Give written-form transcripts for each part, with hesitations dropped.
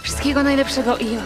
Wszystkiego najlepszego, Io.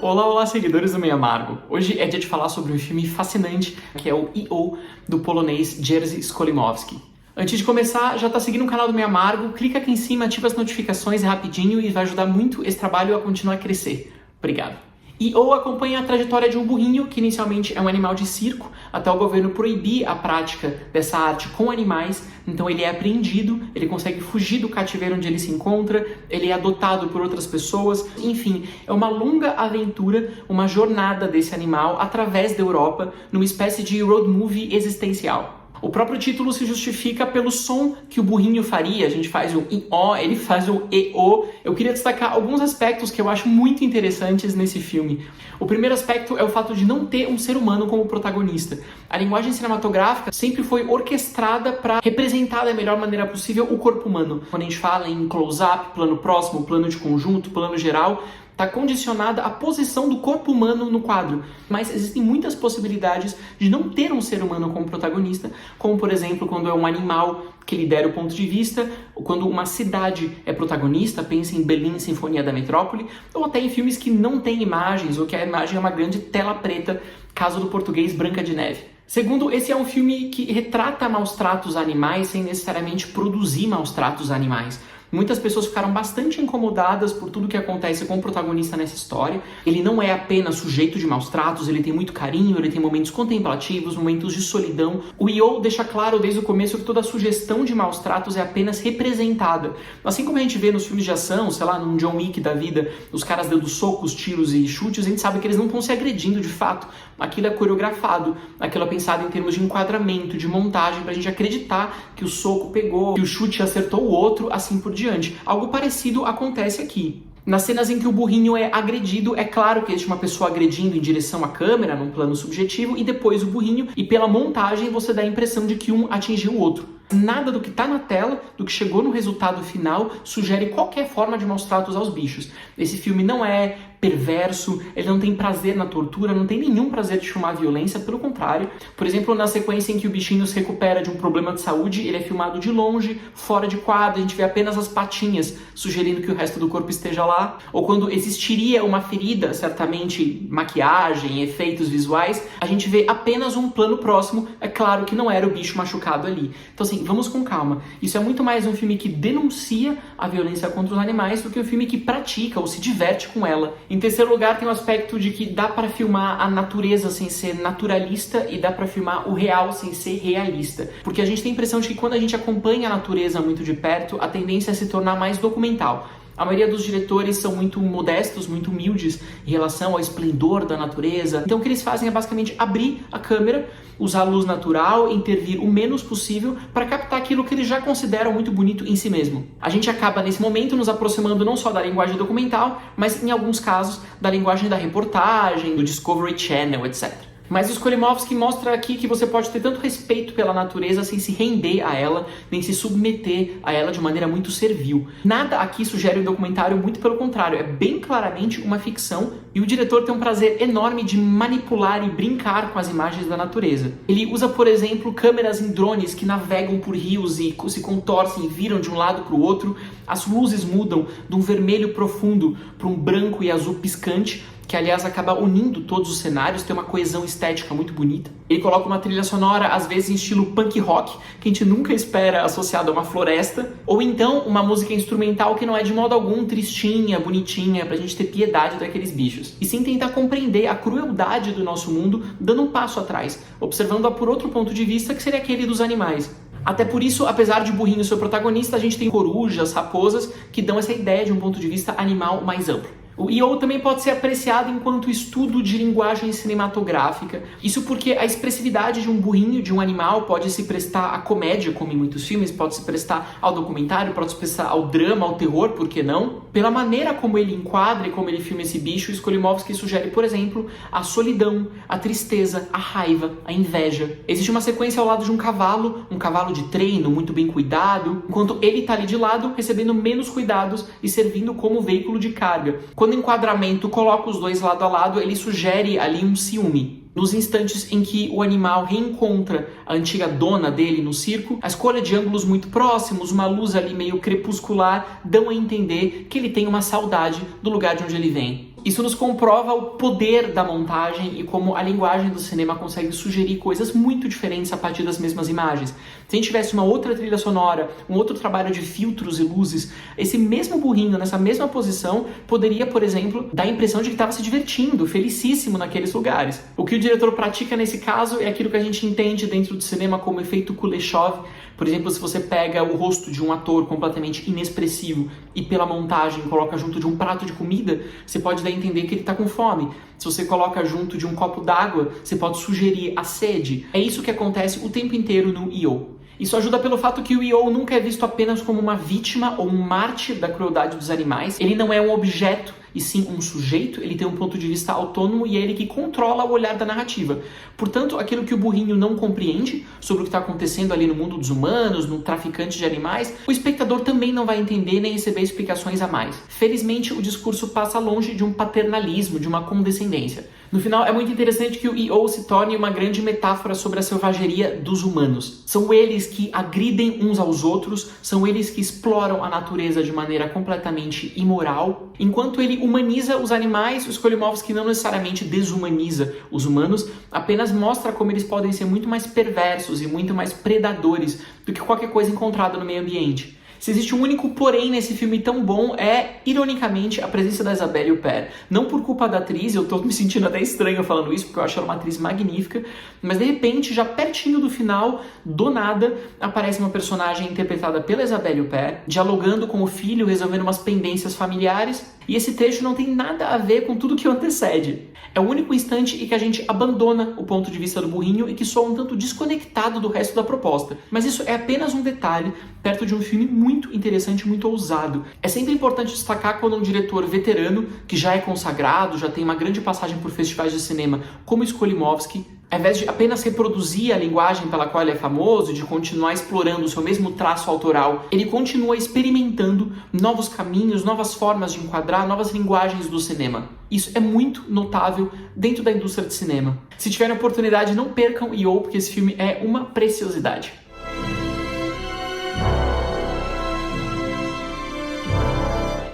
Olá, olá, seguidores do Meio Amargo. Hoje é dia de falar sobre um filme fascinante, que é o E.O., do polonês Jerzy Skolimowski. Antes de começar, já tá seguindo o canal do Meio Amargo? Clica aqui em cima, ativa as notificações rapidinho e vai ajudar muito esse trabalho a continuar a crescer. Obrigado. E.O. acompanha a trajetória de um burrinho, que inicialmente é um animal de circo, até o governo proibir a prática dessa arte com animais, então ele é apreendido, ele consegue fugir do cativeiro onde ele se encontra, ele é adotado por outras pessoas, enfim, é uma longa aventura, uma jornada desse animal através da Europa, numa espécie de road movie existencial. O próprio título se justifica pelo som que o burrinho faria. A gente faz o I-O, ele faz o E-O. Eu queria destacar alguns aspectos que eu acho muito interessantes nesse filme. O primeiro aspecto é o fato de não ter um ser humano como protagonista. A linguagem cinematográfica sempre foi orquestrada para representar da melhor maneira possível o corpo humano. Quando a gente fala em close-up, plano próximo, plano de conjunto, plano geral, está condicionada à posição do corpo humano no quadro. Mas existem muitas possibilidades de não ter um ser humano como protagonista, como por exemplo quando é um animal que lidera o ponto de vista, ou quando uma cidade é protagonista, pensa em Berlim, Sinfonia da Metrópole, ou até em filmes que não têm imagens, ou que a imagem é uma grande tela preta, caso do português Branca de Neve. Segundo, esse é um filme que retrata maus tratos a animais sem necessariamente produzir maus tratos a animais. Muitas pessoas ficaram bastante incomodadas por tudo que acontece com o protagonista nessa história. Ele não é apenas sujeito de maus tratos, ele tem muito carinho, ele tem momentos contemplativos, momentos de solidão. O E.O. deixa claro desde o começo que toda a sugestão de maus tratos é apenas representada. Assim como a gente vê nos filmes de ação, sei lá, num John Wick da vida, os caras dando socos, tiros e chutes, a gente sabe que eles não estão se agredindo de fato. Aquilo é coreografado, aquilo é pensado em termos de enquadramento, de montagem, pra gente acreditar que o soco pegou, que o chute acertou o outro, assim por diante. Algo parecido acontece aqui. Nas cenas em que o burrinho é agredido, é claro que existe uma pessoa agredindo em direção à câmera, num plano subjetivo, e depois o burrinho, e pela montagem você dá a impressão de que um atingiu o outro. Nada do que está na tela, do que chegou no resultado final, sugere qualquer forma de maus tratos aos bichos. Esse filme não é perverso, ele não tem prazer na tortura, não tem nenhum prazer de filmar violência, pelo contrário. Por exemplo, na sequência em que o bichinho se recupera de um problema de saúde, ele é filmado de longe, fora de quadro, a gente vê apenas as patinhas, sugerindo que o resto do corpo esteja lá. Ou quando existiria uma ferida, certamente maquiagem, efeitos visuais, a gente vê apenas um plano próximo, é claro que não era o bicho machucado ali. Então assim, vamos com calma. Isso é muito mais um filme que denuncia a violência contra os animais do que um filme que pratica ou se diverte com ela. Em terceiro lugar, tem o aspecto de que dá para filmar a natureza sem ser naturalista e dá para filmar o real sem ser realista. Porque a gente tem a impressão de que quando a gente acompanha a natureza muito de perto, a tendência é se tornar mais documental. A maioria dos diretores são muito modestos, muito humildes em relação ao esplendor da natureza. Então o que eles fazem é basicamente abrir a câmera, usar luz natural, intervir o menos possível para captar aquilo que eles já consideram muito bonito em si mesmo. A gente acaba nesse momento nos aproximando não só da linguagem documental, mas em alguns casos da linguagem da reportagem, do Discovery Channel, etc. Mas o Skolimowski mostra aqui que você pode ter tanto respeito pela natureza sem se render a ela, nem se submeter a ela de maneira muito servil. Nada aqui sugere um documentário, muito pelo contrário, é bem claramente uma ficção e o diretor tem um prazer enorme de manipular e brincar com as imagens da natureza. Ele usa, por exemplo, câmeras em drones que navegam por rios e se contorcem e viram de um lado para o outro. As luzes mudam de um vermelho profundo para um branco e azul piscante, que aliás acaba unindo todos os cenários, tem uma coesão estética muito bonita. Ele coloca uma trilha sonora, às vezes em estilo punk rock, que a gente nunca espera associado a uma floresta, ou então uma música instrumental que não é de modo algum tristinha, bonitinha, pra gente ter piedade daqueles bichos. E sim tentar compreender a crueldade do nosso mundo, dando um passo atrás, observando-a por outro ponto de vista, que seria aquele dos animais. Até por isso, apesar de burrinho ser o protagonista, a gente tem corujas, raposas, que dão essa ideia de um ponto de vista animal mais amplo. O E.O. também pode ser apreciado enquanto estudo de linguagem cinematográfica. Isso porque a expressividade de um burrinho, de um animal, pode se prestar à comédia, como em muitos filmes, pode se prestar ao documentário, pode se prestar ao drama, ao terror, por que não? Pela maneira como ele enquadra e como ele filma esse bicho, Skolimowski sugere, por exemplo, a solidão, a tristeza, a raiva, a inveja. Existe uma sequência ao lado de um cavalo de treino, muito bem cuidado, enquanto ele está ali de lado, recebendo menos cuidados e servindo como veículo de carga. Quando o enquadramento coloca os dois lado a lado, ele sugere ali um ciúme. Nos instantes em que o animal reencontra a antiga dona dele no circo, a escolha de ângulos muito próximos, uma luz ali meio crepuscular, dão a entender que ele tem uma saudade do lugar de onde ele vem. Isso nos comprova o poder da montagem e como a linguagem do cinema consegue sugerir coisas muito diferentes a partir das mesmas imagens. Se a gente tivesse uma outra trilha sonora, um outro trabalho de filtros e luzes, esse mesmo burrinho nessa mesma posição poderia, por exemplo, dar a impressão de que estava se divertindo, felicíssimo naqueles lugares. O que o diretor pratica nesse caso é aquilo que a gente entende dentro do cinema como efeito Kuleshov. Por exemplo, se você pega o rosto de um ator completamente inexpressivo e pela montagem coloca junto de um prato de comida, você pode dar a entender que ele está com fome. Se você coloca junto de um copo d'água, você pode sugerir a sede. É isso que acontece o tempo inteiro no E.O. Isso ajuda pelo fato que o E.O. nunca é visto apenas como uma vítima ou um mártir da crueldade dos animais. Ele não é um objeto, e sim um sujeito. Ele tem um ponto de vista autônomo e é ele que controla o olhar da narrativa. Portanto, aquilo que o burrinho não compreende sobre o que está acontecendo ali no mundo dos humanos, no traficante de animais, o espectador também não vai entender nem receber explicações a mais. Felizmente, o discurso passa longe de um paternalismo, de uma condescendência. No final, é muito interessante que o E.O. se torne uma grande metáfora sobre a selvageria dos humanos. São eles que agridem uns aos outros, são eles que exploram a natureza de maneira completamente imoral. Enquanto ele humaniza os animais, o Skolimowski não necessariamente desumaniza os humanos, apenas mostra como eles podem ser muito mais perversos e muito mais predadores do que qualquer coisa encontrada no meio ambiente. Se existe um único porém nesse filme tão bom, é, ironicamente, a presença da Isabelle Huppert. Não por culpa da atriz, eu tô me sentindo até estranho falando isso, porque eu acho ela uma atriz magnífica, mas de repente, já pertinho do final, do nada, aparece uma personagem interpretada pela Isabelle Huppert, dialogando com o filho, resolvendo umas pendências familiares, e esse trecho não tem nada a ver com tudo que o antecede. É o único instante em que a gente abandona o ponto de vista do burrinho e que soa um tanto desconectado do resto da proposta. Mas isso é apenas um detalhe perto de um filme muito interessante, muito ousado. É sempre importante destacar quando um diretor veterano, que já é consagrado, já tem uma grande passagem por festivais de cinema, como Skolimowski, ao invés de apenas reproduzir a linguagem pela qual ele é famoso, de continuar explorando o seu mesmo traço autoral, ele continua experimentando novos caminhos, novas formas de enquadrar, novas linguagens do cinema. Isso é muito notável dentro da indústria de cinema. Se tiverem oportunidade, não percam E.O., porque esse filme é uma preciosidade.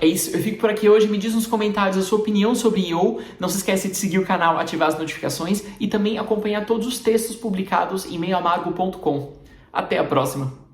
É isso, eu fico por aqui hoje. Me diz nos comentários a sua opinião sobre E.O. Não se esquece de seguir o canal, ativar as notificações e também acompanhar todos os textos publicados em meioamargo.com. Até a próxima!